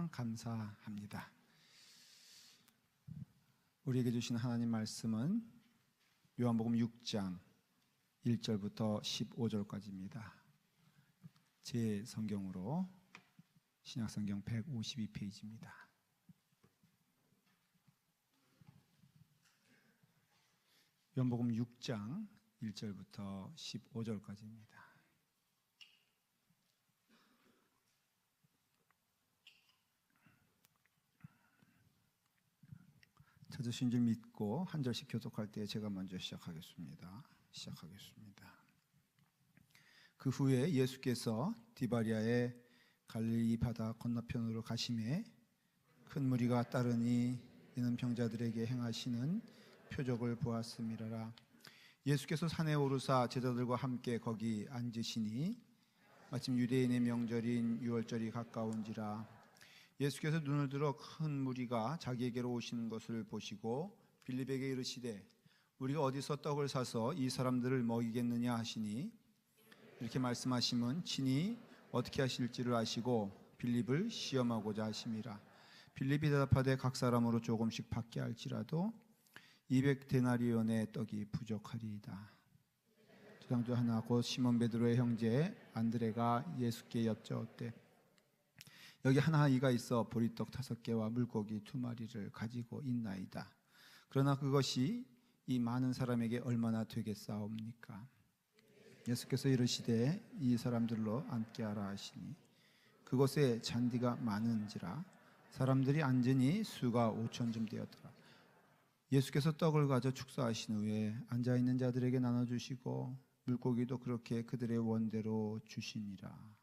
항상 감사합니다. 우리에게 주신 하나님 말씀은 요한복음 6장 1절부터 15절까지입니다. 제 성경으로 신약성경 152페이지입니다. 요한복음 6장 1절부터 15절까지입니다. 찾으신 줄 믿고 한 절씩 교독할 때 제가 먼저 시작하겠습니다. 그 후에 예수께서 디바리아의 갈릴리 바다 건너편으로 가시매 큰 무리가 따르니 이는 병자들에게 행하시는 표적을 보았음이라. 예수께서 산에 오르사 제자들과 함께 거기 앉으시니 마침 유대인의 명절인 유월절이 가까운지라. 예수께서 눈을 들어 큰 무리가 자기에게로 오시는 것을 보시고 빌립에게 이르시되 우리가 어디서 떡을 사서 이 사람들을 먹이겠느냐 하시니 이렇게 말씀하시면 친히 어떻게 하실지를 아시고 빌립을 시험하고자 하심이라. 빌립이 대답하되 각 사람으로 조금씩 받게 할지라도 200데나리온의 떡이 부족하리이다. 제장주 하나 곧 시몬 베드로의 형제 안드레가 예수께 여쭈었대 여기 하나 아이가 있어 보리떡 5개와 물고기 2마리를 가지고 있나이다. 그러나 그것이 이 많은 사람에게 얼마나 되겠사옵니까? 예수께서 이르시되 이 사람들로 앉게 하라 하시니 그곳에 잔디가 많은지라 사람들이 앉으니 수가 5,000쯤 되었더라. 예수께서 떡을 가져 축사하신 후에 앉아있는 자들에게 나눠주시고 물고기도 그렇게 그들의 원대로 주시니라.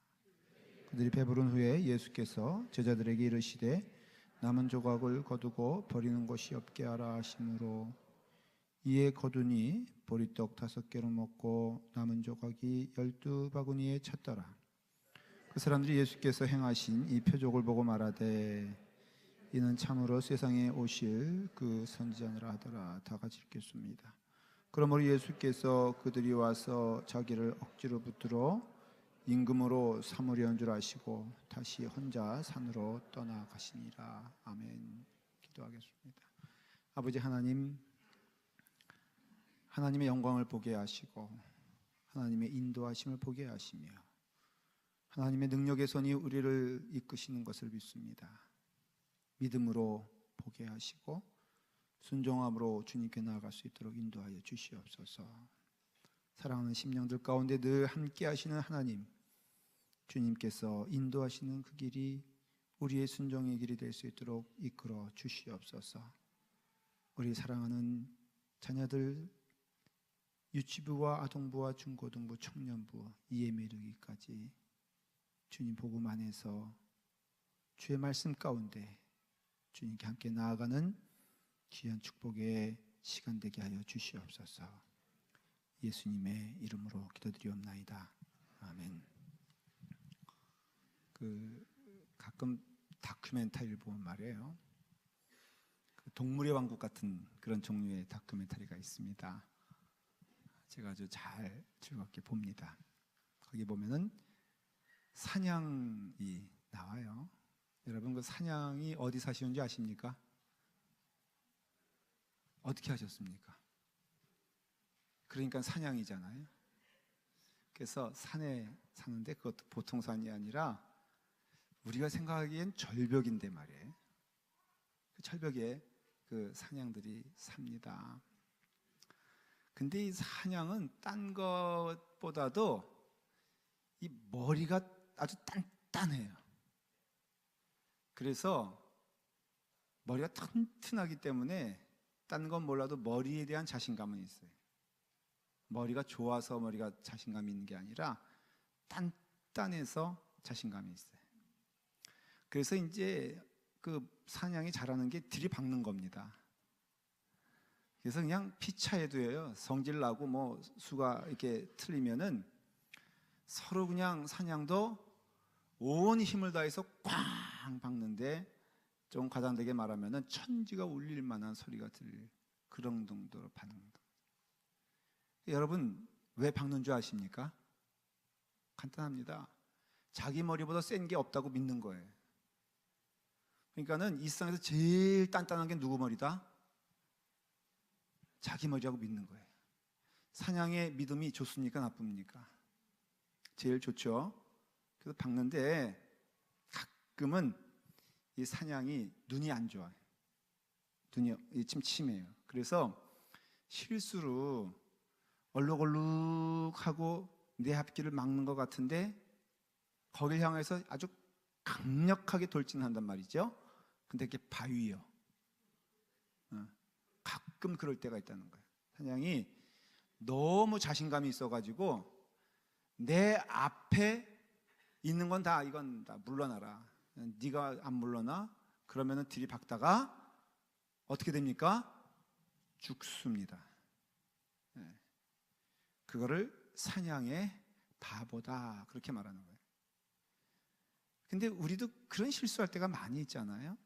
그들이 배부른 후에 예수께서 제자들에게 이르시되 남은 조각을 거두고 버리는 것이 없게 하라 하시므로 이에 거두니 보리떡 5개로 먹고 남은 조각이 12바구니에 찼더라. 그 사람들이 예수께서 행하신 이 표적을 보고 말하되 이는 참으로 세상에 오실 그 선지자니라 하더라. 다 같이 읽겠습니다. 그러므로 예수께서 그들이 와서 자기를 억지로 붙들어 임금으로 삼으려는 줄 아시고 다시 혼자 산으로 떠나가시니라. 아멘. 기도하겠습니다. 아버지 하나님, 하나님의 영광을 보게 하시고 하나님의 인도하심을 보게 하시며 하나님의 능력의 손이 우리를 이끄시는 것을 믿습니다. 믿음으로 보게 하시고 순종함으로 주님께 나아갈 수 있도록 인도하여 주시옵소서. 사랑하는 심령들 가운데 늘 함께 하시는 하나님, 주님께서 인도하시는 그 길이 우리의 순종의 길이 될 수 있도록 이끌어 주시옵소서. 우리 사랑하는 자녀들 유치부와 아동부와 중고등부, 청년부 이해에 이르기까지 주님 복음 안에서 주의 말씀 가운데 주님께 함께 나아가는 귀한 축복의 시간 되게 하여 주시옵소서. 예수님의 이름으로 기도드리옵나이다. 아멘. 가끔 다큐멘터리를 보면 말이에요. 동물의 왕국 같은 그런 종류의 다큐멘터리가 있습니다. 제가 아주 잘 즐겁게 봅니다. 거기 보면은 사냥이 나와요. 여러분 그 사냥이 어디 사시는지 아십니까? 어떻게 하셨습니까? 그러니까 사냥이잖아요. 그래서 산에 사는데 그것도 보통 산이 아니라 우리가 생각하기엔 절벽인데 말이에요. 그 절벽에 그 사냥들이 삽니다. 근데 이 사냥은 딴 것보다도 이 머리가 아주 단단해요. 그래서 머리가 튼튼하기 때문에 딴 건 몰라도 머리에 대한 자신감은 있어요. 머리가 좋아서 머리가 자신감이 있는 게 아니라 단단해서 자신감이 있어요. 그래서 이제 그 사냥이 잘하는 게 들이박는 겁니다. 그래서 그냥 피차에도요, 성질 나고 뭐 수가 이렇게 틀리면은 서로 그냥 사냥도 온 힘을 다해서 꽝 박는데 좀 과장되게 말하면은 천지가 울릴 만한 소리가 들릴 그런 정도로 박는. 여러분 왜 박는 줄 아십니까? 간단합니다. 자기 머리보다 센 게 없다고 믿는 거예요. 그러니까는 이 세상에서 제일 단단한 게 누구 머리다? 자기 머리라고 믿는 거예요. 사냥의 믿음이 좋습니까? 나쁩니까? 제일 좋죠. 그래서 박는데 가끔은 이 사냥이 눈이 안 좋아요. 눈이 침침해요. 그래서 실수로 얼룩얼룩하고 내 앞길을 막는 것 같은데 거길 향해서 아주 강력하게 돌진한단 말이죠. 근데 그게 바위요. 가끔 그럴 때가 있다는 거예요. 사냥이 너무 자신감이 있어가지고 내 앞에 있는 건 다 이건 다 물러나라. 네가 안 물러나? 그러면은 들이박다가 어떻게 됩니까? 죽습니다. 그거를 사냥의 바보다 그렇게 말하는 거예요. 근데 우리도 그런 실수할 때가 많이 있잖아요.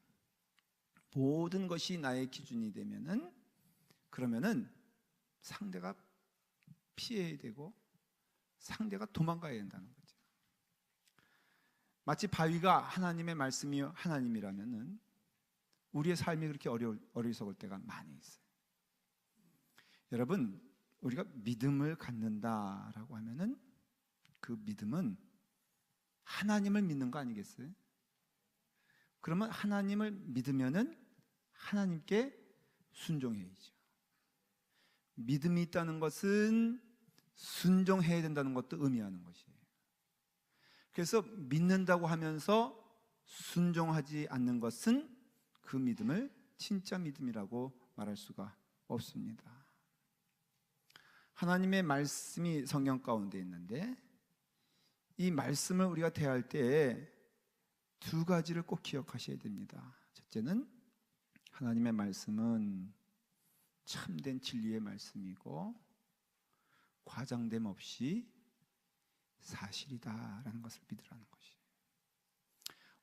모든 것이 나의 기준이 되면은 그러면은 상대가 피해야 되고 상대가 도망가야 된다는 거죠. 마치 바위가 하나님의 말씀이 하나님이라면은 우리의 삶이 그렇게 어리석을 때가 많이 있어요. 여러분, 우리가 믿음을 갖는다라고 하면은 그 믿음은 하나님을 믿는 거 아니겠어요? 그러면 하나님을 믿으면은 하나님께 순종해야죠. 믿음이 있다는 것은 순종해야 된다는 것도 의미하는 것이에요. 그래서 믿는다고 하면서 순종하지 않는 것은 그 믿음을 진짜 믿음이라고 말할 수가 없습니다. 하나님의 말씀이 성경 가운데 있는데 이 말씀을 우리가 대할 때 두 가지를 꼭 기억하셔야 됩니다. 첫째는 하나님의 말씀은 참된 진리의 말씀이고 과장됨 없이 사실이다라는 것을 믿으라는 것이에요.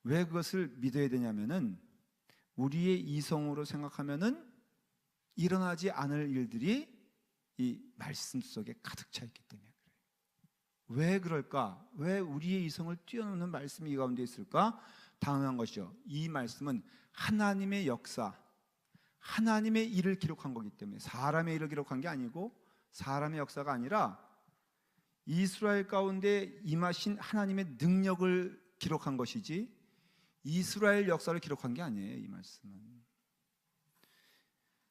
왜 그것을 믿어야 되냐면은 우리의 이성으로 생각하면은 일어나지 않을 일들이 이 말씀 속에 가득 차 있기 때문에 그래요. 왜 그럴까? 왜 우리의 이성을 뛰어넘는 말씀이 이 가운데 있을까? 당연한 것이죠. 이 말씀은 하나님의 역사, 하나님의 일을 기록한 거기 때문에 사람의 일을 기록한 게 아니고 사람의 역사가 아니라 이스라엘 가운데 임하신 하나님의 능력을 기록한 것이지 이스라엘 역사를 기록한 게 아니에요. 이 말씀은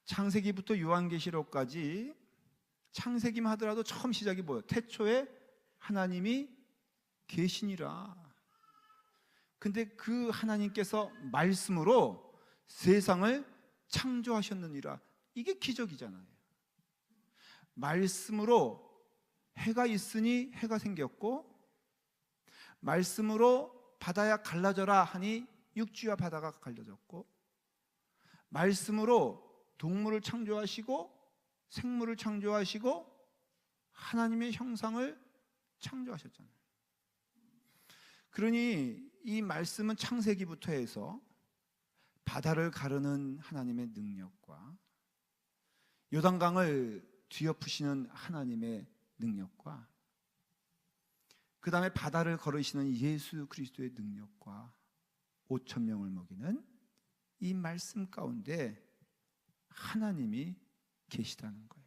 창세기부터 요한계시록까지 창세기만 하더라도 처음 시작이 뭐예요? 태초에 하나님이 계시니라. 근데 그 하나님께서 말씀으로 세상을 창조하셨느니라. 이게 기적이잖아요. 말씀으로 해가 있으니 해가 생겼고 말씀으로 바다야 갈라져라 하니 육지와 바다가 갈라졌고 말씀으로 동물을 창조하시고 생물을 창조하시고 하나님의 형상을 창조하셨잖아요. 그러니 이 말씀은 창세기부터 해서 바다를 가르는 하나님의 능력과 요단강을 뒤엎으시는 하나님의 능력과 그 다음에 바다를 걸으시는 예수 그리스도의 능력과 5천 명을 먹이는 이 말씀 가운데 하나님이 계시다는 거예요.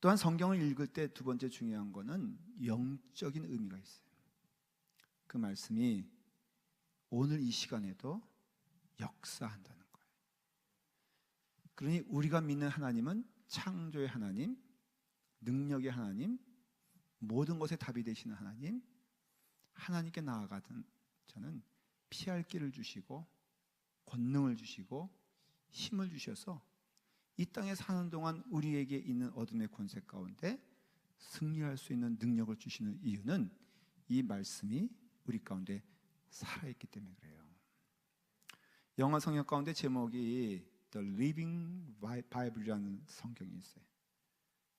또한 성경을 읽을 때 두 번째 중요한 거는 영적인 의미가 있어요. 그 말씀이 오늘 이 시간에도 역사한다는 거예요. 그러니 우리가 믿는 하나님은 창조의 하나님, 능력의 하나님, 모든 것에 답이 되시는 하나님, 하나님께 나아가던 저는 피할 길을 주시고 권능을 주시고 힘을 주셔서 이 땅에 사는 동안 우리에게 있는 어둠의 권세 가운데 승리할 수 있는 능력을 주시는 이유는 이 말씀이 우리 가운데 살아있기 때문에 그래요. 영어 성경 가운데 제목이 The Living Bible이라는 성경이 있어요.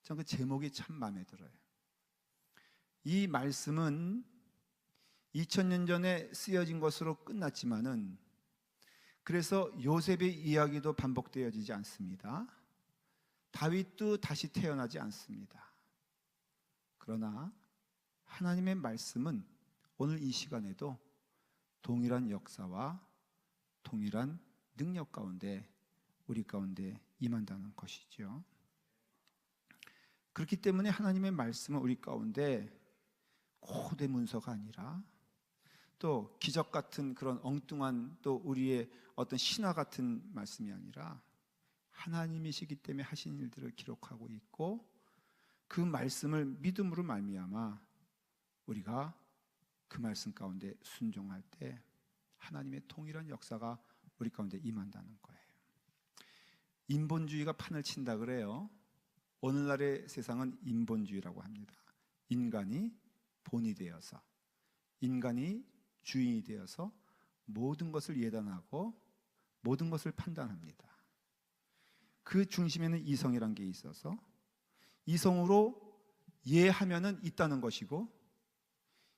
전 그 제목이 참 마음에 들어요. 이 말씀은 2000년 전에 쓰여진 것으로 끝났지만은 그래서 요셉의 이야기도 반복되어지지 않습니다. 다윗도 다시 태어나지 않습니다. 그러나 하나님의 말씀은 오늘 이 시간에도 동일한 역사와 동일한 능력 가운데 우리 가운데 임한다는 것이죠. 그렇기 때문에 하나님의 말씀은 우리 가운데 고대 문서가 아니라 또 기적 같은 그런 엉뚱한 또 우리의 어떤 신화 같은 말씀이 아니라 하나님이시기 때문에 하신 일들을 기록하고 있고 그 말씀을 믿음으로 말미암아 우리가 그 말씀 가운데 순종할 때 하나님의 동일한 역사가 우리 가운데 임한다는 거예요. 인본주의가 판을 친다 그래요. 오늘날의 세상은 인본주의라고 합니다. 인간이 본이 되어서, 인간이 주인이 되어서 모든 것을 예단하고 모든 것을 판단합니다. 그 중심에는 이성이란 게 있어서 이성으로 예하면은 있다는 것이고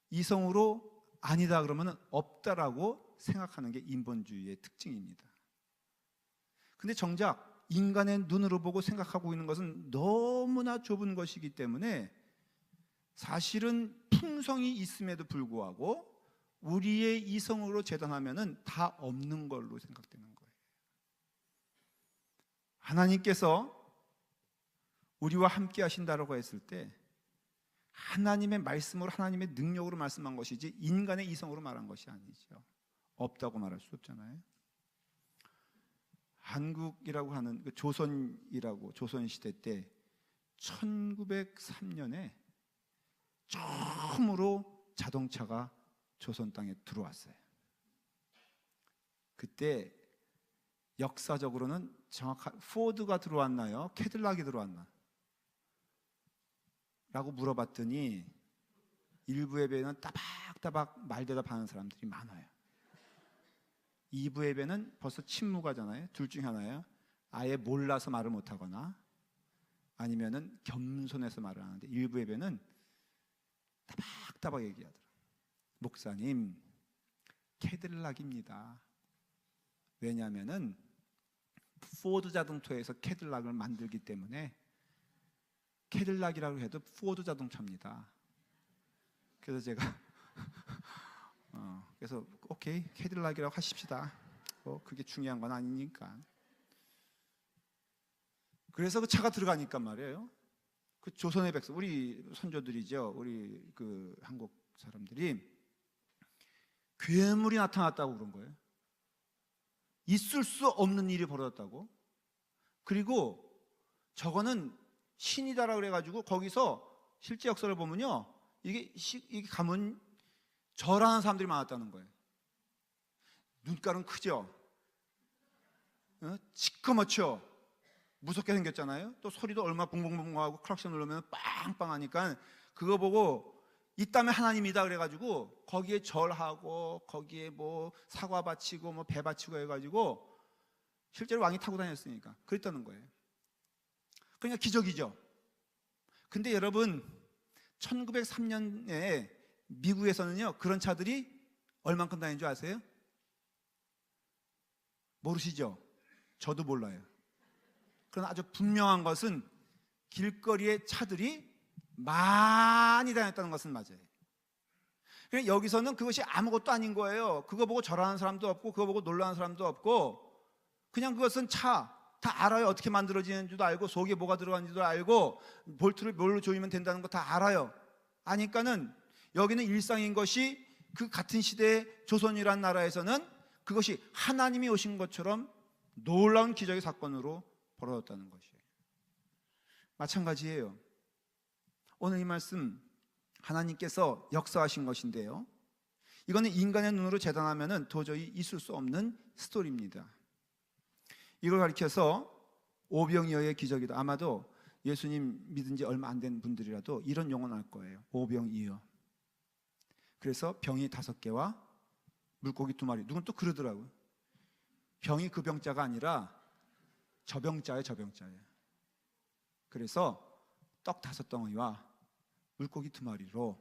이성으로 아니다 그러면 없다라고 생각하는 게 인본주의의 특징입니다. 근데 정작 인간의 눈으로 보고 생각하고 있는 것은 너무나 좁은 것이기 때문에 사실은 풍성이 있음에도 불구하고 우리의 이성으로 재단하면은 다 없는 걸로 생각되는 거예요. 하나님께서 우리와 함께 하신다라고 했을 때 하나님의 말씀으로 하나님의 능력으로 말씀한 것이지 인간의 이성으로 말한 것이 아니죠. 없다고 말할 수 없잖아요. 한국이라고 하는 그 조선이라고 조선시대 때 1903년에 처음으로 자동차가 조선 땅에 들어왔어요. 그때 역사적으로는 정확한 포드가 들어왔나요? 캐딜락이 들어왔나? 라고 물어봤더니 일부의 배는 따박따박 말대답하는 사람들이 많아요. 2부의 배는 벌써 침묵하잖아요. 둘 중에 하나예요. 아예 몰라서 말을 못하거나 아니면은 겸손해서 말을 하는데 1부의 배는 따박따박 얘기하더라고요. 목사님, 캐딜락입니다. 왜냐하면은 포드 자동차에서 캐딜락을 만들기 때문에 캐딜락이라고 해도 포드 자동차입니다. 그래서 제가 그래서 오케이 캐딜락이라고 하십시다. 그게 중요한 건 아니니까. 그래서 그 차가 들어가니까 말이에요. 그 조선의 백성, 우리 선조들이죠. 우리 그 한국 사람들이 괴물이 나타났다고 그런 거예요. 있을 수 없는 일이 벌어졌다고. 그리고 저거는 신이다라고 그래가지고 거기서 실제 역사를 보면요, 이게 가면 절하는 사람들이 많았다는 거예요. 눈깔은 크죠. 시커멓죠. 무섭게 생겼잖아요. 또 소리도 얼마나 붕붕붕하고 클락션 누르면 빵빵하니까 그거 보고 이따면 하나님이다 그래가지고 거기에 절하고 거기에 뭐 사과 바치고 뭐 배 바치고 해가지고 실제로 왕이 타고 다녔으니까 그랬다는 거예요. 그러니까 기적이죠. 근데 여러분 1903년에 미국에서는요 그런 차들이 얼만큼 다니는 줄 아세요? 모르시죠? 저도 몰라요. 그러나 아주 분명한 것은 길거리에 차들이 많이 다녔다는 것은 맞아요. 그러니까 여기서는 그것이 아무것도 아닌 거예요. 그거 보고 절하는 사람도 없고 그거 보고 놀라는 사람도 없고 그냥 그것은 차 다 알아요. 어떻게 만들어지는지도 알고 속에 뭐가 들어가는지도 알고 볼트를 뭘로 조이면 된다는 거 다 알아요. 아니까는 여기는 일상인 것이 그 같은 시대의 조선이라는 나라에서는 그것이 하나님이 오신 것처럼 놀라운 기적의 사건으로 벌어졌다는 것이에요. 마찬가지예요. 오늘 이 말씀 하나님께서 역사하신 것인데요, 이거는 인간의 눈으로 재단하면 도저히 있을 수 없는 스토리입니다. 이걸 가리켜서 오병이어의 기적이다. 아마도 예수님 믿은 지 얼마 안 된 분들이라도 이런 용어는 알 거예요. 오병이어. 그래서 병이 5개와 물고기 2마리. 누군 또 그러더라고요. 병이 그 병자가 아니라 저 병자예요, 저 병자예요. 그래서 떡 5덩어리와 물고기 2마리로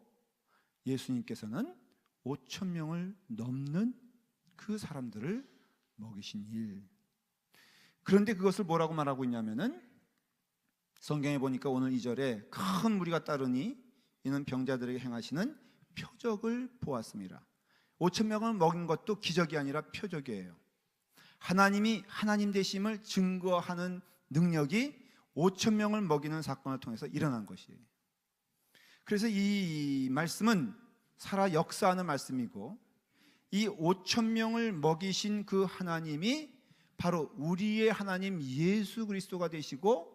예수님께서는 5,000명을 넘는 그 사람들을 먹이신 일. 그런데 그것을 뭐라고 말하고 있냐면은 성경에 보니까 오늘 2절에 큰 무리가 따르니 이는 병자들에게 행하시는 표적을 보았습니다. 5천 명을 먹인 것도 기적이 아니라 표적이에요. 하나님이 하나님 되심을 증거하는 능력이 5천 명을 먹이는 사건을 통해서 일어난 것이에요. 그래서 이 말씀은 살아 역사하는 말씀이고, 이 5천 명을 먹이신 그 하나님이 바로 우리의 하나님 예수 그리스도가 되시고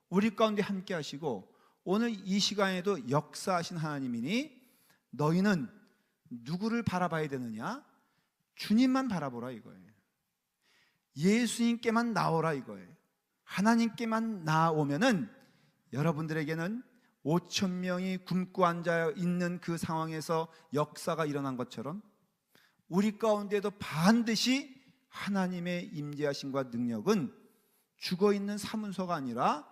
우리 가운데 함께 하시고 오늘 이 시간에도 역사하신 하나님이니, 너희는 누구를 바라봐야 되느냐? 주님만 바라보라 이거예요. 예수님께만 나오라 이거예요. 하나님께만 나오면은 여러분들에게는 5천 명이 굶고 앉아 있는 그 상황에서 역사가 일어난 것처럼 우리 가운데도 반드시 하나님의 임재하심과 능력은 죽어있는 사문서가 아니라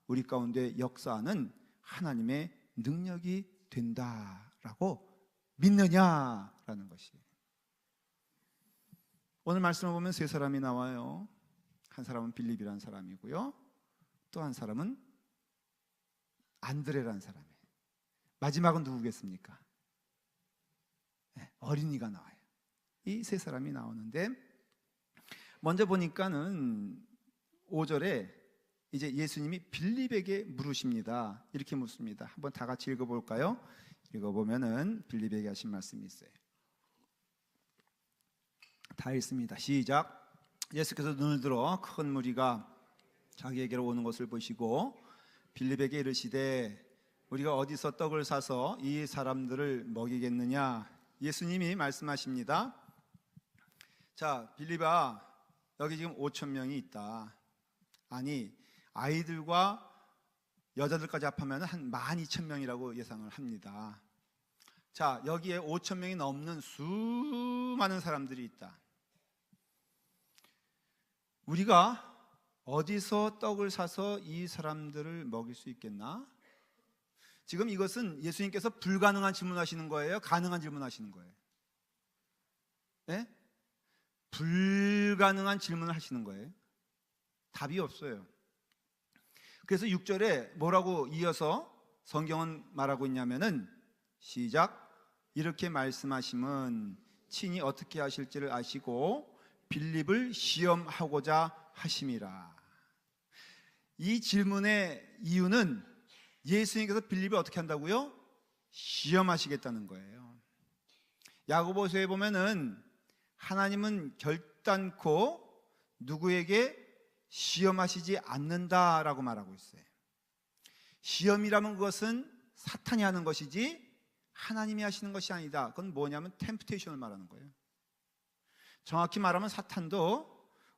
우리 가운데 역사하는 하나님의 능력이 된다라고 믿느냐라는 것이에요. 오늘 말씀을 보면 세 사람이 나와요. 한 사람은 빌립이라는 사람이고요, 또 한 사람은 안드레라는 사람이에요. 마지막은 누구겠습니까? 어린이가 나와요. 이 세 사람이 나오는데, 먼저 보니까는 5절에 이제 예수님이 빌립에게 물으십니다. 이렇게 묻습니다. 한번 다 같이 읽어볼까요? 읽어보면은 빌립에게 하신 말씀이 있어요. 다 읽습니다. 시작. 예수께서 눈을 들어 큰 무리가 자기에게로 오는 것을 보시고 빌립에게 이르시되 우리가 어디서 떡을 사서 이 사람들을 먹이겠느냐? 예수님이 말씀하십니다. 자, 빌립아, 여기 지금 5천 명이 있다. 아니, 아이들과 여자들까지 합하면 한 12,000명이라고 예상을 합니다. 자, 여기에 5천 명이 넘는 수많은 사람들이 있다. 우리가 어디서 떡을 사서 이 사람들을 먹일 수 있겠나? 지금 이것은 예수님께서 불가능한 질문하시는 거예요? 가능한 질문하시는 거예요? 네? 불가능한 질문을 하시는 거예요. 답이 없어요. 그래서 6절에 뭐라고 이어서 성경은 말하고 있냐면은, 시작. 이렇게 말씀하심은 친히 어떻게 하실지를 아시고 빌립을 시험하고자 하심이라. 이 질문의 이유는 예수님께서 빌립을 어떻게 한다고요? 시험하시겠다는 거예요. 야고보서에 보면은 하나님은 결단코 누구에게 시험하시지 않는다라고 말하고 있어요. 시험이라면 그것은 사탄이 하는 것이지 하나님이 하시는 것이 아니다. 그건 뭐냐면 템프테이션을 말하는 거예요. 정확히 말하면 사탄도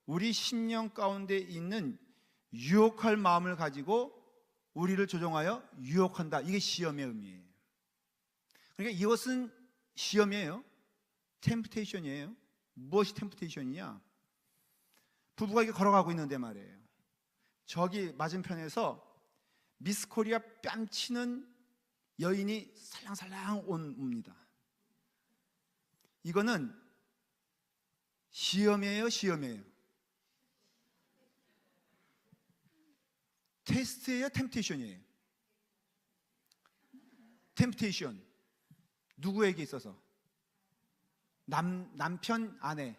우리 심령 가운데 있는 유혹할 마음을 가지고 우리를 조종하여 유혹한다. 이게 시험의 의미예요. 그러니까 이것은 시험이에요. 템프테이션이에요. 무엇이 템프테이션이냐? 부부가 이렇게 걸어가고 있는데 말이에요, 저기 맞은편에서 미스 코리아 뺨치는 여인이 살랑살랑 옵니다. 이거는 시험이에요, 시험이에요? 테스트예요, 템프테이션이에요? 템프테이션. 누구에게 있어서? 남편, 아내?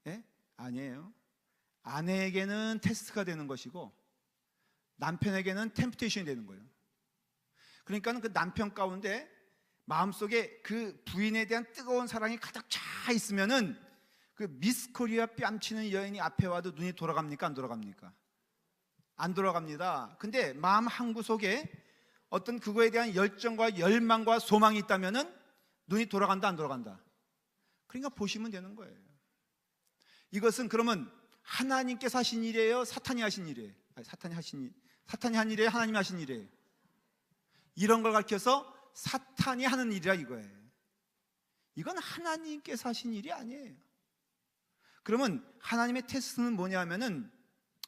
예? 아니에요. 아내에게는 테스트가 되는 것이고 남편에게는 템프테이션이 되는 거예요. 그러니까 그 남편 가운데 마음속에 그 부인에 대한 뜨거운 사랑이 가득 차 있으면은 그 미스 코리아 뺨치는 여인이 앞에 와도 눈이 돌아갑니까? 안 돌아갑니까? 안 돌아갑니다. 근데 마음 한구석에 어떤 그거에 대한 열정과 열망과 소망이 있다면은 눈이 돌아간다, 안 돌아간다? 그러니까 보시면 되는 거예요. 이것은 그러면 하나님께서 하신 일이에요? 사탄이 하신 일이에요? 아니, 사탄이 한 일이에요? 하나님이 하신 일이에요? 이런 걸 가르쳐서 사탄이 하는 일이라 이거예요. 이건 하나님께서 하신 일이 아니에요. 그러면 하나님의 테스트는 뭐냐 하면은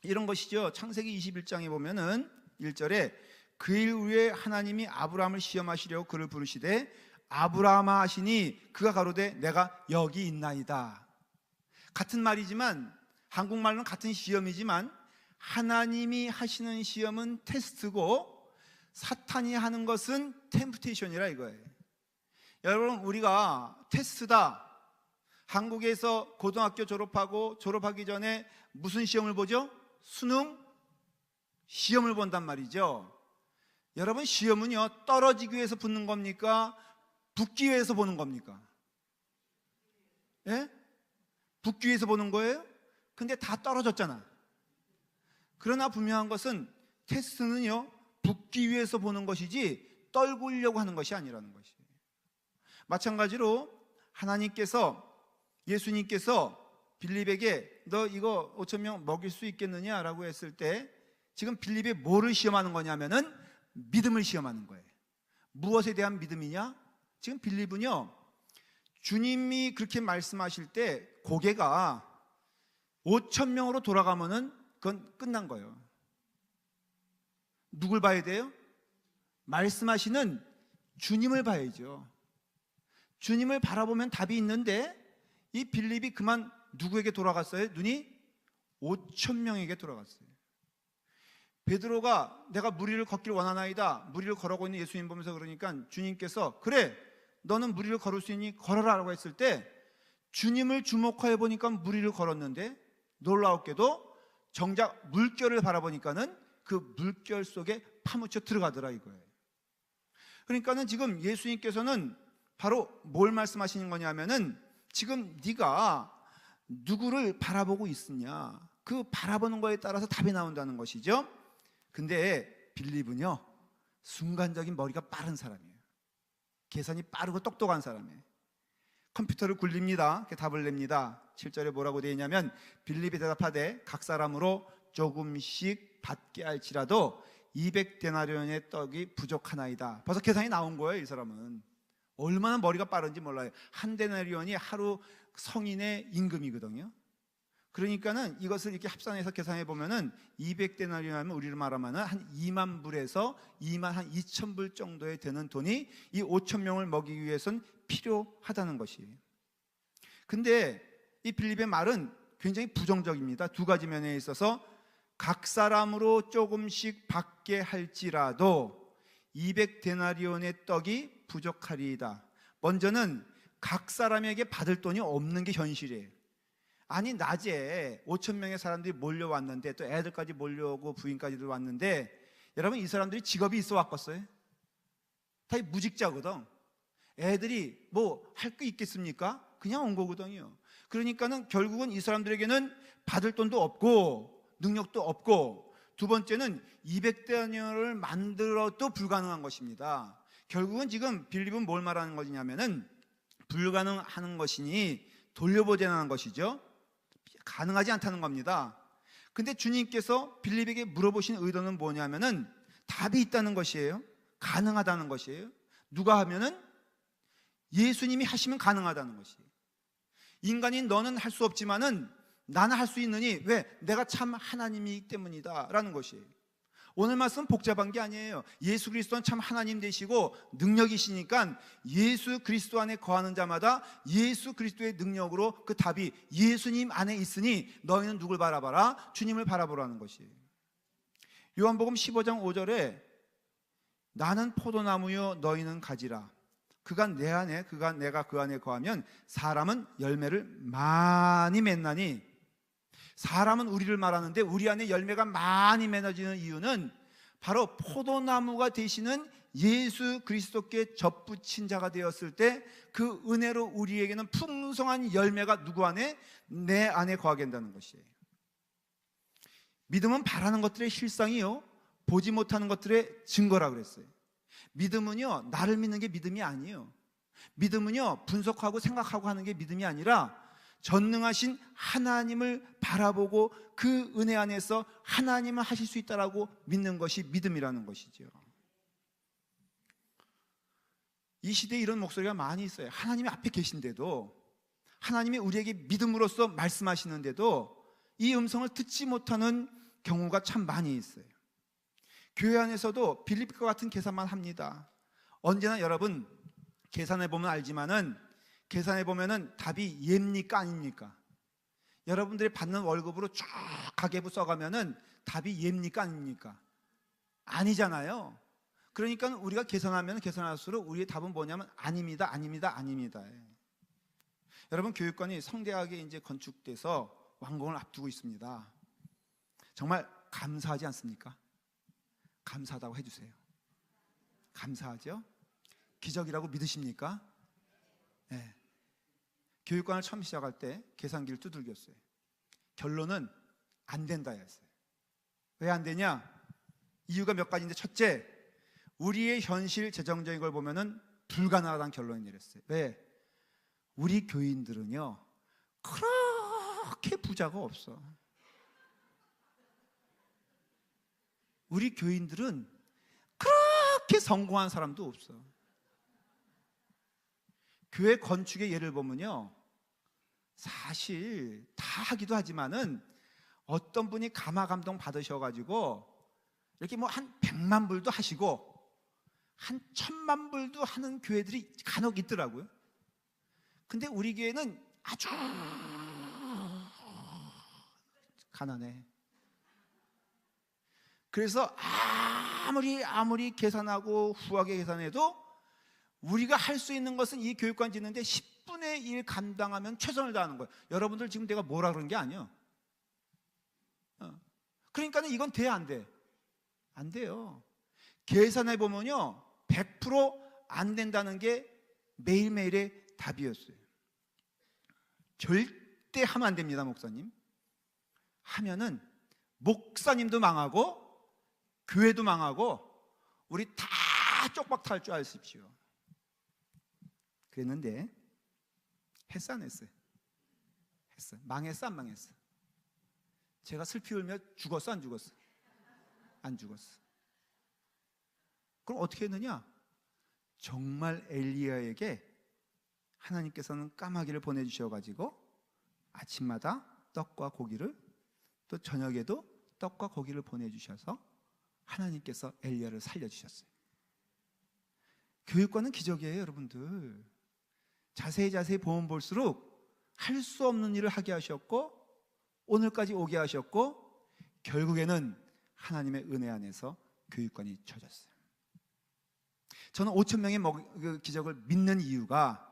이런 것이죠. 창세기 21장에 보면은 1절에 그 일 후에 하나님이 아브라함을 시험하시려고 그를 부르시되 아브라함아 하시니 그가 가로되 내가 여기 있나이다. 같은 말이지만, 한국말로는 같은 시험이지만 하나님이 하시는 시험은 테스트고 사탄이 하는 것은 템프테이션이라 이거예요. 여러분, 우리가 테스트다. 한국에서 고등학교 졸업하기 전에 무슨 시험을 보죠? 수능 시험을 본단 말이죠. 여러분, 시험은요, 떨어지기 위해서 붙는 겁니까? 붙기 위해서 보는 겁니까? 예? 붙기 위해서 보는 거예요? 근데 다 떨어졌잖아. 그러나 분명한 것은 테스트는요, 붙기 위해서 보는 것이지 떨구려고 하는 것이 아니라는 것이에요. 마찬가지로 예수님께서 빌립에게 너 이거 5천 명 먹일 수 있겠느냐라고 했을 때 지금 빌립이 뭐를 시험하는 거냐면은 믿음을 시험하는 거예요. 무엇에 대한 믿음이냐? 지금 빌립은요, 주님이 그렇게 말씀하실 때 고개가 5천 명으로 돌아가면은 그건 끝난 거예요. 누굴 봐야 돼요? 말씀하시는 주님을 봐야죠. 주님을 바라보면 답이 있는데 이 빌립이 그만 누구에게 돌아갔어요? 눈이 5천 명에게 돌아갔어요. 베드로가 내가 무리를 걷길 원하나이다. 무리를 걸어가고 있는 예수님 보면서 그러니까 주님께서 그래, 너는 무리를 걸을 수 있니? 걸어라 라고 했을 때 주님을 주목하여 보니까 무리를 걸었는데 놀라웠게도 정작 물결을 바라보니까는 그 물결 속에 파묻혀 들어가더라 이거예요. 그러니까는 지금 예수님께서는 바로 뭘 말씀하시는 거냐면은 지금 네가 누구를 바라보고 있으냐, 그 바라보는 거에 따라서 답이 나온다는 것이죠. 근데 빌립은요, 순간적인 머리가 빠른 사람이에요. 계산이 빠르고 똑똑한 사람이에요. 컴퓨터를 굴립니다. 답을 냅니다. 7절에 뭐라고 되어 있냐면 빌립이 대답하되 각 사람으로 조금씩 받게 할지라도 200데나리온의 떡이 부족하나이다. 벌써 계산이 나온 거예요. 이 사람은 얼마나 머리가 빠른지 몰라요. 한 데나리온이 하루 성인의 임금이거든요. 그러니까는 이것을 이렇게 합산해서 계산해 보면은 200데나리온 하면 우리로 말하면은 한 2만 불에서 2만 한 2천 불 정도에 되는 돈이 이 5천 명을 먹이기 위해서는 필요하다는 것이에요. 근데 이 빌립의 말은 굉장히 부정적입니다. 두 가지 면에 있어서 각 사람으로 조금씩 받게 할지라도 200데나리온의 떡이 부족하리이다. 먼저는 각 사람에게 받을 돈이 없는 게 현실이에요. 아니, 낮에 5천 명의 사람들이 몰려왔는데 또 애들까지 몰려오고 부인까지도 왔는데 여러분, 이 사람들이 직업이 있어 왔겠어요? 다 무직자거든. 애들이 뭐 할 게 있겠습니까? 그냥 온 거거든요. 그러니까는 결국은 이 사람들에게는 받을 돈도 없고 능력도 없고, 두 번째는 200데나리온을 만들어도 불가능한 것입니다. 결국은 지금 빌립은 뭘 말하는 것이냐면은 불가능한 것이니 돌려보자는 것이죠. 가능하지 않다는 겁니다. 근데 주님께서 빌립에게 물어보신 의도는 뭐냐면은 답이 있다는 것이에요. 가능하다는 것이에요. 누가 하면은 예수님이 하시면 가능하다는 것이에요. 인간인 너는 할 수 없지만은 나는 할 수 있느니 왜? 내가 참 하나님이기 때문이다 라는 것이에요. 오늘 말씀은 복잡한 게 아니에요. 예수 그리스도는 참 하나님 되시고 능력이시니까 예수 그리스도 안에 거하는 자마다 예수 그리스도의 능력으로 그 답이 예수님 안에 있으니 너희는 누굴 바라봐라? 주님을 바라보라는 것이에요. 요한복음 15장 5절에 나는 포도나무요 너희는 가지라. 그가 내 안에, 그가 내가 그 안에 거하면 사람은 열매를 많이 맺나니. 사람은 우리를 말하는데 우리 안에 열매가 많이 맺어지는 이유는 바로 포도나무가 되시는 예수 그리스도께 접붙인 자가 되었을 때 그 은혜로 우리에게는 풍성한 열매가 누구 안에? 내 안에 거하게 된다는 것이에요. 믿음은 바라는 것들의 실상이요, 보지 못하는 것들의 증거라고 그랬어요. 믿음은요, 나를 믿는 게 믿음이 아니에요. 믿음은요, 분석하고 생각하고 하는 게 믿음이 아니라 전능하신 하나님을 바라보고 그 은혜 안에서 하나님을 하실 수 있다라고 믿는 것이 믿음이라는 것이죠. 이 시대에 이런 목소리가 많이 있어요. 하나님이 앞에 계신데도, 하나님이 우리에게 믿음으로써 말씀하시는데도 이 음성을 듣지 못하는 경우가 참 많이 있어요. 교회 안에서도 빌립과 같은 계산만 합니다. 언제나 여러분 계산해보면 알지만은, 계산해보면은 답이 예입니까 아닙니까? 여러분들이 받는 월급으로 쫙 가계부 써가면은 답이 예입니까 아닙니까? 아니잖아요. 그러니까 우리가 계산하면 계산할수록 우리의 답은 뭐냐면 아닙니다, 아닙니다, 아닙니다. 여러분, 교육관이 성대하게 이제 건축돼서 완공을 앞두고 있습니다. 정말 감사하지 않습니까? 감사하다고 해주세요. 감사하죠? 기적이라고 믿으십니까? 네. 교육관을 처음 시작할 때 계산기를 두들겼어요. 결론은 안 된다 했어요. 왜 안 되냐? 이유가 몇 가지인데, 첫째, 우리의 현실 재정적인 걸 보면은 불가능하다는 결론을 내렸어요. 왜? 우리 교인들은요 그렇게 부자가 없어. 우리 교인들은 그렇게 성공한 사람도 없어. 교회 건축의 예를 보면요, 사실 다 하기도 하지만은 어떤 분이 감화감동 받으셔가지고 이렇게 뭐 한 100만 불도 하시고 한 1000만 불도 하는 교회들이 간혹 있더라고요. 근데 우리 교회는 아주 가난해. 그래서 아무리 계산하고 후하게 계산해도 우리가 할 수 있는 것은 이 교육관 짓는데 10분의 1 감당하면 최선을 다하는 거예요. 여러분들 지금 내가 뭐라 그런 게 아니에요. 그러니까 이건 돼, 안 돼? 안 돼요. 계산해 보면요 100% 안 된다는 게 매일매일의 답이었어요. 절대 하면 안 됩니다, 목사님. 하면은 목사님도 망하고 교회도 망하고 우리 다 쪽박 탈 줄 아십시오. 그랬는데 했어, 안 했어요? 했어. 망했어, 안 망했어? 제가 슬피 울며 죽었어, 안 죽었어? 안 죽었어. 그럼 어떻게 했느냐? 정말 엘리야에게 하나님께서는 까마귀를 보내주셔가지고 아침마다 떡과 고기를, 또 저녁에도 떡과 고기를 보내주셔서 하나님께서 엘리야를 살려주셨어요. 교육과는 기적이에요, 여러분들. 자세히 보면 볼수록 할 수 없는 일을 하게 하셨고 오늘까지 오게 하셨고 결국에는 하나님의 은혜 안에서 교육관이 쳐졌어요. 저는 5,000명의 그 기적을 믿는 이유가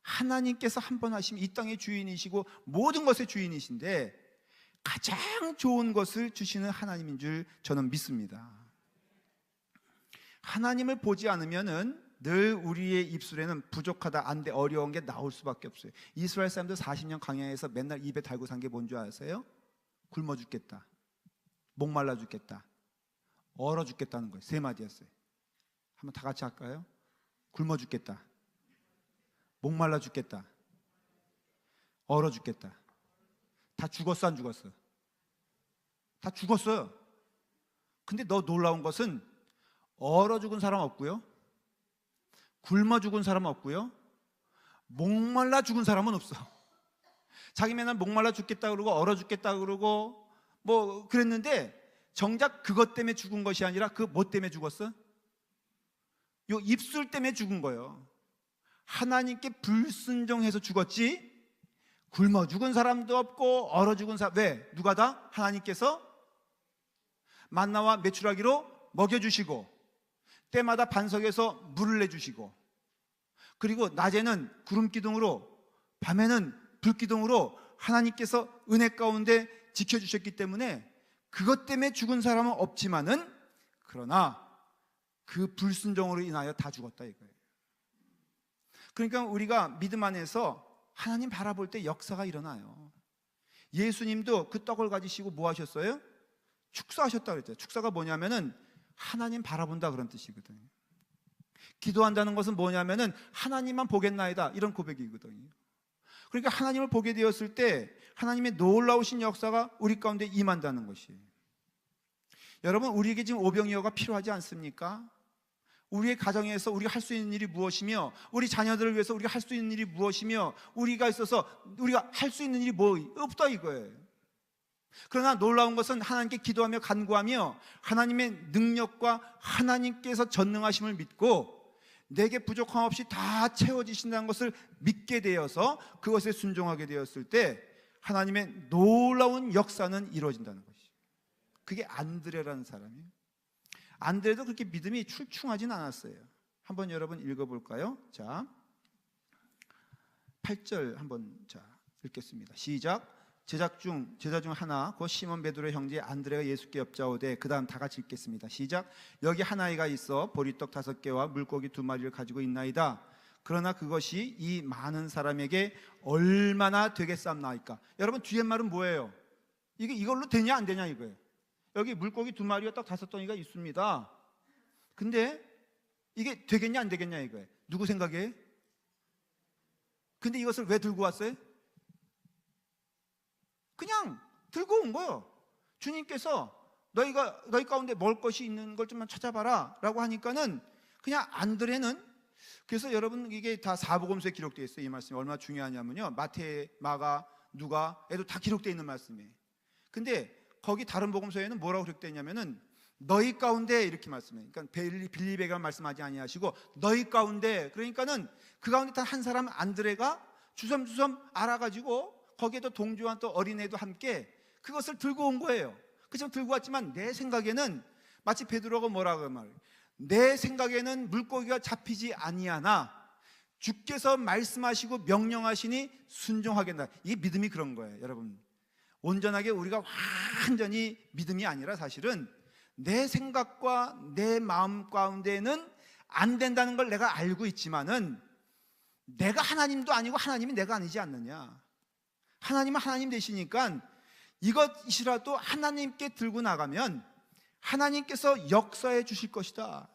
하나님께서 한 번 하시면 이 땅의 주인이시고 모든 것의 주인이신데 가장 좋은 것을 주시는 하나님인 줄 저는 믿습니다. 하나님을 보지 않으면은 늘 우리의 입술에는 부족하다, 안 돼, 어려운 게 나올 수밖에 없어요. 이스라엘 사람들 40년 광야에서 맨날 입에 달고 산 게 뭔 줄 아세요? 굶어 죽겠다, 목말라 죽겠다, 얼어 죽겠다는 거예요. 3마디였어요. 한번 다 같이 할까요? 굶어 죽겠다, 목말라 죽겠다, 얼어 죽겠다. 다 죽었어, 안 죽었어? 다 죽었어요. 근데 너 놀라운 것은 얼어 죽은 사람 없고요, 굶어 죽은 사람 없고요, 목말라 죽은 사람은 없어. 자기 맨날 목말라 죽겠다 그러고 얼어 죽겠다 그러고 뭐 그랬는데 정작 그것 때문에 죽은 것이 아니라 그 뭐 때문에 죽었어? 요 입술 때문에 죽은 거예요. 하나님께 불순종해서 죽었지. 굶어 죽은 사람도 없고 얼어 죽은 사람, 왜? 누가 다? 하나님께서 만나와 메추라기로 먹여주시고 때마다 반석에서 물을 내주시고 그리고 낮에는 구름기둥으로 밤에는 불기둥으로 하나님께서 은혜 가운데 지켜주셨기 때문에 그것 때문에 죽은 사람은 없지만은 그러나 그 불순종으로 인하여 다 죽었다 이거예요. 그러니까 우리가 믿음 안에서 하나님 바라볼 때 역사가 일어나요. 예수님도 그 떡을 가지시고 뭐 하셨어요? 축사하셨다 그랬죠. 축사가 뭐냐면은 하나님 바라본다 그런 뜻이거든요. 기도한다는 것은 뭐냐면은 하나님만 보겠나이다 이런 고백이거든요. 그러니까 하나님을 보게 되었을 때 하나님의 놀라우신 역사가 우리 가운데 임한다는 것이에요. 여러분, 우리에게 지금 오병이어가 필요하지 않습니까? 우리의 가정에서 우리가 할 수 있는 일이 무엇이며 우리 자녀들을 위해서 우리가 할 수 있는 일이 무엇이며 우리가 있어서 우리가 할 수 있는 일이 뭐 없다 이거예요. 그러나 놀라운 것은 하나님께 기도하며 간구하며 하나님의 능력과 하나님께서 전능하심을 믿고 내게 부족함 없이 다 채워지신다는 것을 믿게 되어서 그것에 순종하게 되었을 때 하나님의 놀라운 역사는 이루어진다는 것이죠. 그게 안드레라는 사람이에요. 안드레도 그렇게 믿음이 출중하진 않았어요. 한번 여러분 읽어볼까요? 자, 8절 한번 읽겠습니다. 시작. 제자 중 하나 곧 시몬 베드로의 형제 안드레가 예수께 엽자오되, 그 다음 다 같이 읽겠습니다. 시작. 여기 한 아이가 있어 보리떡 5개와 물고기 2마리를 가지고 있나이다. 그러나 그것이 이 많은 사람에게 얼마나 되겠사옵나이까. 여러분, 뒤에 말은 뭐예요? 이걸로 되냐 안 되냐 이거예요. 여기 물고기 2마리와 떡 5덩이가 있습니다. 근데 이게 되겠냐 안 되겠냐 이거예요. 누구 생각에? 근데 이것을 왜 들고 왔어요? 그냥 들고 온 거예요. 주님께서 너희 가운데 먹을 것이 있는 걸 좀만 찾아봐라 라고 하니까는 그냥 안드레는, 그래서 여러분 이게 다 사복음서에 기록되어 있어요. 이 말씀이 얼마나 중요하냐면요, 마태, 마가, 누가에도 다 기록되어 있는 말씀이에요. 근데 거기 다른 복음서에는 뭐라고 기록되어 있냐면은 너희 가운데 이렇게 말씀해요. 그러니까 빌립에게 말씀하지 아니하시고 너희 가운데, 그러니까는 그 가운데 단 한 사람 안드레가 주섬주섬 알아가지고 거기에도 동조한 또 어린애도 함께 그것을 들고 온 거예요. 그처럼 들고 왔지만 내 생각에는 마치 베드로가 뭐라고 말해요. 내 생각에는 물고기가 잡히지 아니하나 주께서 말씀하시고 명령하시니 순종하겠다. 이게 믿음이 그런 거예요. 여러분, 온전하게 우리가 완전히 믿음이 아니라 사실은 내 생각과 내 마음 가운데는 안 된다는 걸 내가 알고 있지만은 내가 하나님도 아니고 하나님이 내가 아니지 않느냐. 하나님은 하나님 되시니까 이것이라도 하나님께 들고 나가면 하나님께서 역사해 주실 것이다.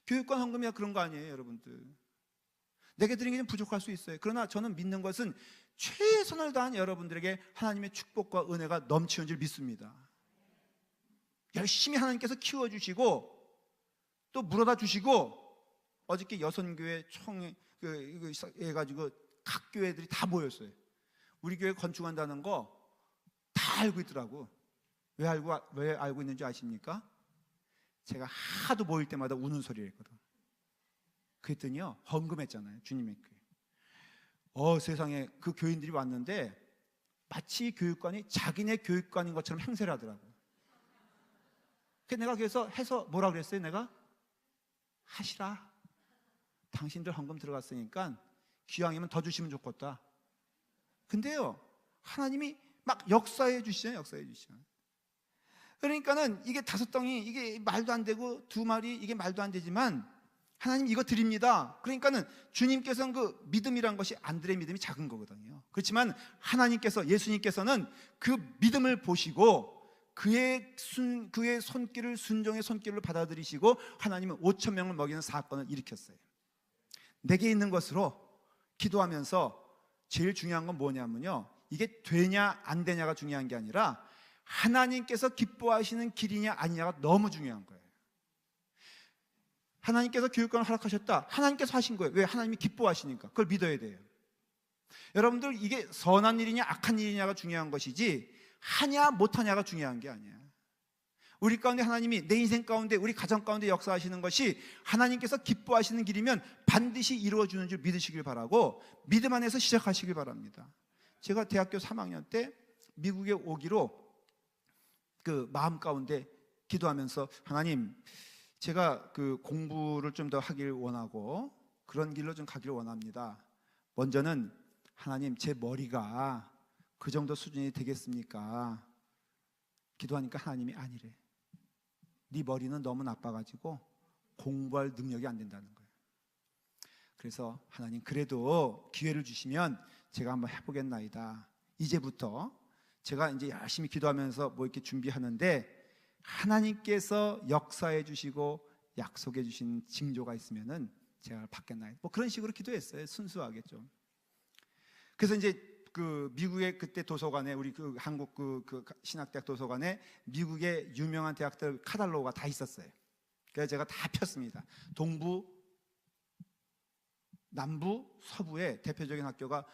교육과 헌금이야 그런 거 아니에요, 여러분들. 내게 드린 게 좀 부족할 수 있어요. 그러나 저는 믿는 것은 최선을 다한 여러분들에게 하나님의 축복과 은혜가 넘치는 줄 믿습니다. 열심히 하나님께서 키워주시고 또 물어다 주시고, 어저께 여선교회 총회 해가지고 각 교회들이 다 모였어요. 우리 교회 건축한다는 거 다 알고 있더라고. 왜 알고 있는지 아십니까? 제가 하도 모일 때마다 우는 소리를 했거든. 그랬더니요, 헌금했잖아요, 주님의 교회. 세상에 그 교인들이 왔는데 마치 교육관이 자기네 교육관인 것처럼 행세를 하더라고. 내가 그래서 해서 뭐라 그랬어요? 내가 하시라. 당신들 헌금 들어갔으니까 기왕이면 더 주시면 좋겠다. 근데요, 하나님이 막 역사해 주시잖아요. 역사해 주시잖아요. 그러니까는 이게 5덩이, 이게 말도 안 되고 2마리, 이게 말도 안 되지만 하나님 이거 드립니다. 그러니까는 주님께서는 그 믿음이란 것이 안드레 믿음이 작은 거거든요. 그렇지만 하나님께서, 예수님께서는 그 믿음을 보시고 그의 손길을 순종의 손길로 받아들이시고 하나님은 5,000명을 먹이는 사건을 일으켰어요. 내게 있는 것으로 기도하면서 제일 중요한 건 뭐냐면요, 이게 되냐 안 되냐가 중요한 게 아니라 하나님께서 기뻐하시는 길이냐 아니냐가 너무 중요한 거예요. 하나님께서 교육관을 허락하셨다. 하나님께서 하신 거예요. 왜? 하나님이 기뻐하시니까. 그걸 믿어야 돼요. 여러분들, 이게 선한 일이냐 악한 일이냐가 중요한 것이지 하냐 못하냐가 중요한 게 아니야. 우리 가운데 하나님이, 내 인생 가운데, 우리 가정 가운데 역사하시는 것이 하나님께서 기뻐하시는 길이면 반드시 이루어주는 줄 믿으시길 바라고, 믿음 안에서 시작하시길 바랍니다. 제가 대학교 3학년 때 미국에 오기로 그 마음 가운데 기도하면서, 하나님, 제가 그 공부를 좀 더 하길 원하고 그런 길로 좀 가기를 원합니다. 먼저는 하나님, 제 머리가 그 정도 수준이 되겠습니까? 기도하니까 하나님이 아니래. 네 머리는 너무 나빠가지고 공부할 능력이 안 된다는 거예요. 그래서 하나님, 그래도 기회를 주시면 제가 한번 해보겠나이다. 이제부터 제가 이제 열심히 기도하면서 뭐 이렇게 준비하는데 하나님께서 역사해 주시고 약속해 주신 징조가 있으면은 제가 받겠나이다. 뭐 그런 식으로 기도했어요. 순수하게 좀. 그래서 이제 그 미국의 그때 도서관에, 우리 그 한국 그 신학대학 도서관에 미국의 유명한 대학들 카탈로그가 다 있었어요. 그래서 제가 다 폈습니다. 동부, 남부, 서부의 대표적인 학교가,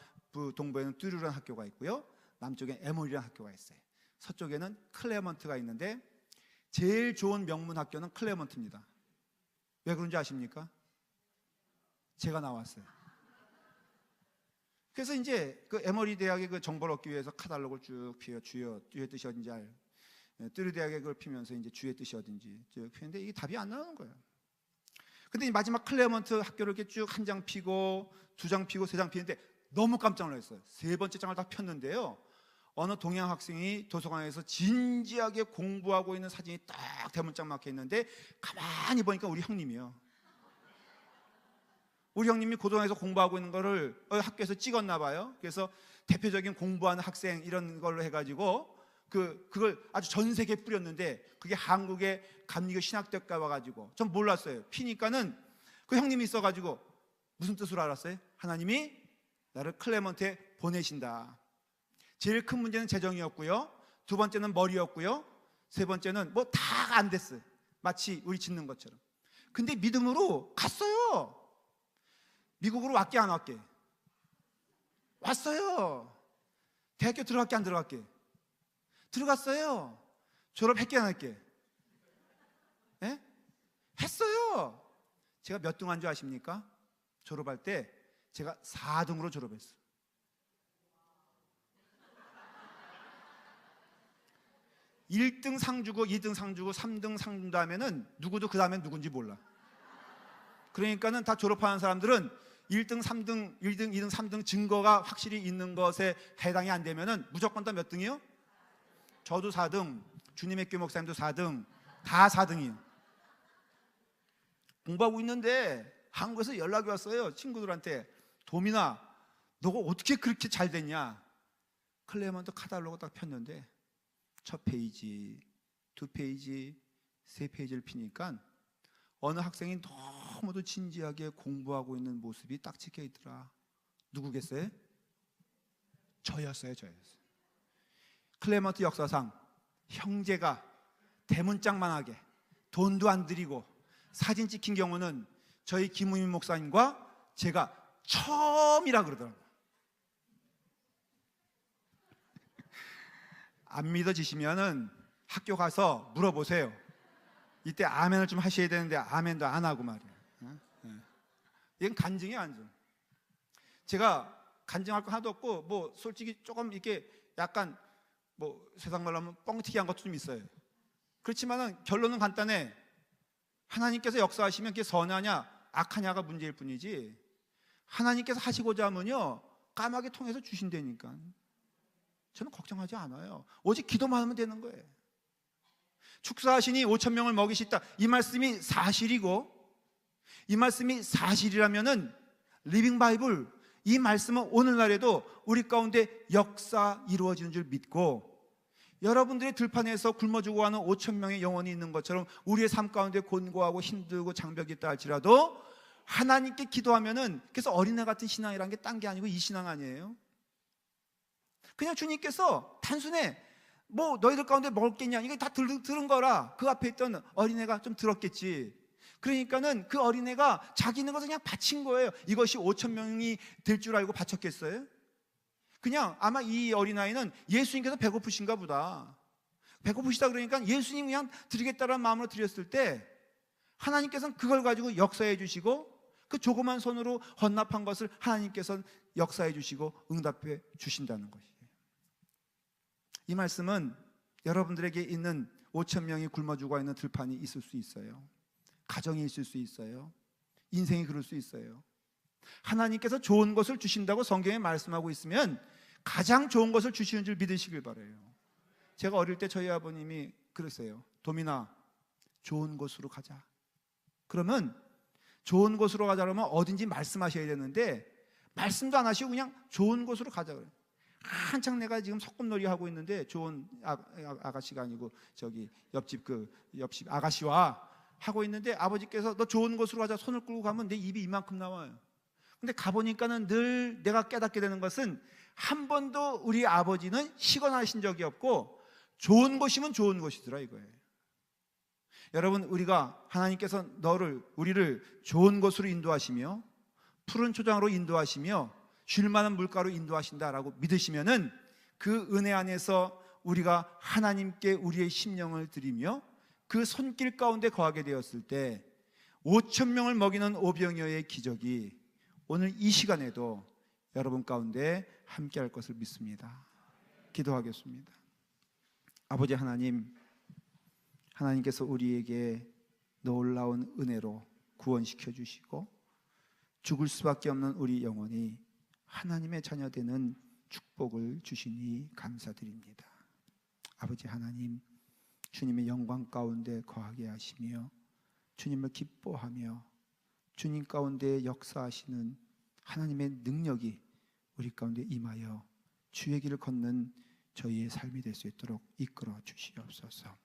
동부에는 듀루라는 학교가 있고요, 남쪽에 에모리라는 학교가 있어요. 서쪽에는 클레먼트가 있는데 제일 좋은 명문 학교는 클레먼트입니다. 왜 그런지 아십니까? 제가 나왔어요. 그래서 이제 그 에머리 대학의 그 정보를 얻기 위해서 카탈로그를 쭉 주여 뜻이 어딘지 뚜르디아게 그걸 피면서 이제 주의 뜻이 어딘지 피는데 이게 답이 안 나오는 거예요. 근데 마지막 클레먼트 학교를 이렇게 쭉 한 장 피고 두 장 피고 세 장 피는데 너무 깜짝 놀랐어요. 세 번째 장을 다 폈는데요, 어느 동양 학생이 도서관에서 진지하게 공부하고 있는 사진이 딱 대문짝 막혀 있는데 가만히 보니까 우리 형님이요. 우리 형님이 고등학교에서 공부하고 있는 거를 학교에서 찍었나 봐요. 그래서 대표적인 공부하는 학생 이런 걸로 해가지고 그걸 아주 전 세계에 뿌렸는데 그게 한국의 감리교 신학대학가 와가지고 전 몰랐어요. 피니까는 그 형님이 있어가지고 무슨 뜻으로 알았어요? 하나님이 나를 클레먼트에 보내신다. 제일 큰 문제는 재정이었고요, 두 번째는 머리였고요, 세 번째는 뭐 다가 안 됐어요. 마치 우리 짓는 것처럼. 근데 믿음으로 갔어요. 미국으로 왔게 안 왔게? 왔어요. 대학교 들어갔게 안 들어갔게? 들어갔어요. 졸업했게 안 했게? 예? 했어요. 제가 몇 등 한 줄 아십니까? 졸업할 때 제가 4등으로 졸업했어요. 1등 상 주고 2등 상 주고 3등 상 준 다음에는 누구도 그 다음엔 누군지 몰라. 그러니까는 다 졸업하는 사람들은 1등, 3등, 1등, 2등, 3등 증거가 확실히 있는 것에 해당이 안 되면은 무조건 다 몇 등이요? 저도 4등, 주님의 교회 목사님도 4등, 다 4등이에요. 공부하고 있는데 한국에서 연락이 왔어요. 친구들한테. 도민아, 너가 어떻게 그렇게 잘 됐냐? 클레먼트 카탈로그 딱 폈는데 첫 페이지, 두 페이지, 세 페이지를 피니까 어느 학생이 너무도 진지하게 공부하고 있는 모습이 딱 찍혀 있더라. 누구겠어요? 저였어요. 클레먼트 역사상 형제가 대문짝만하게 돈도 안 들이고 사진 찍힌 경우는 저희 김우민 목사님과 제가 처음이라 그러더라고요. 안 믿어지시면은 학교 가서 물어보세요. 이때 아멘을 좀 하셔야 되는데 아멘도 안 하고 말이에요. 이건 간증이에요, 간증. 제가 간증할 거 하나도 없고 뭐 솔직히 조금 이렇게 약간 뭐 세상 말로 하면 뻥튀기 한 것도 좀 있어요. 그렇지만은 결론은 간단해. 하나님께서 역사하시면 그게 선하냐 악하냐가 문제일 뿐이지 하나님께서 하시고자 하면요 까마귀 통해서 주신다니까. 저는 걱정하지 않아요. 오직 기도만 하면 되는 거예요. 축사하시니 5,000명을 먹이시다. 이 말씀이 사실이고 이 말씀이 사실이라면은 리빙 바이블 이 말씀은 오늘날에도 우리 가운데 역사 이루어지는 줄 믿고 여러분들의 들판에서 굶어 죽어가는 5,000명의 영혼이 있는 것처럼 우리의 삶 가운데 곤고하고 힘들고 장벽이 있다 할지라도 하나님께 기도하면은 그래서 어린애 같은 신앙이라는 게 딴 게 아니고 이 신앙 아니에요. 그냥 주님께서 단순해 뭐 너희들 가운데 먹을 게 있냐 이거 다 들은 거라. 그 앞에 있던 어린애가 좀 들었겠지. 그러니까는 그 어린애가 자기 있는 것을 그냥 바친 거예요. 이것이 5,000명이 될 줄 알고 바쳤겠어요? 그냥 아마 이 어린아이는 예수님께서 배고프신가 보다. 배고프시다 그러니까 예수님 그냥 드리겠다는 마음으로 드렸을 때 하나님께서는 그걸 가지고 역사해 주시고 그 조그만 손으로 헌납한 것을 하나님께서는 역사해 주시고 응답해 주신다는 것이에요. 이 말씀은 여러분들에게 있는 5,000명이 굶어 죽어 있는 들판이 있을 수 있어요. 가정이 있을 수 있어요. 인생이 그럴 수 있어요. 하나님께서 좋은 것을 주신다고 성경에 말씀하고 있으면 가장 좋은 것을 주시는 줄 믿으시길 바라요. 제가 어릴 때 저희 아버님이 그랬어요. 도민아, 좋은 곳으로 가자. 그러면 좋은 곳으로 가자 그러면 어딘지 말씀하셔야 되는데 말씀도 안 하시고 그냥 좋은 곳으로 가자 그래요. 한창 내가 지금 소꿉놀이 하고 있는데 좋은 아가씨가 아니고 저기 옆집 아가씨와 하고 있는데 아버지께서 너 좋은 곳으로 가자 손을 끌고 가면 내 입이 이만큼 나와요. 근데 가보니까는 늘 내가 깨닫게 되는 것은 한 번도 우리 아버지는 시건하신 적이 없고 좋은 곳이면 좋은 곳이더라 이거예요. 여러분 우리가 하나님께서 우리를 좋은 곳으로 인도하시며 푸른 초장으로 인도하시며 쉴 만한 물가로 인도하신다라고 믿으시면은 그 은혜 안에서 우리가 하나님께 우리의 심령을 드리며 그 손길 가운데 거하게 되었을 때 5,000명을 먹이는 오병이어의 기적이 오늘 이 시간에도 여러분 가운데 함께할 것을 믿습니다. 기도하겠습니다. 아버지 하나님, 하나님께서 우리에게 놀라운 은혜로 구원시켜 주시고 죽을 수밖에 없는 우리 영혼이 하나님의 자녀되는 축복을 주시니 감사드립니다. 아버지 하나님, 주님의 영광 가운데 거하게 하시며 주님을 기뻐하며 주님 가운데 역사하시는 하나님의 능력이 우리 가운데 임하여 주의 길을 걷는 저희의 삶이 될 수 있도록 이끌어 주시옵소서.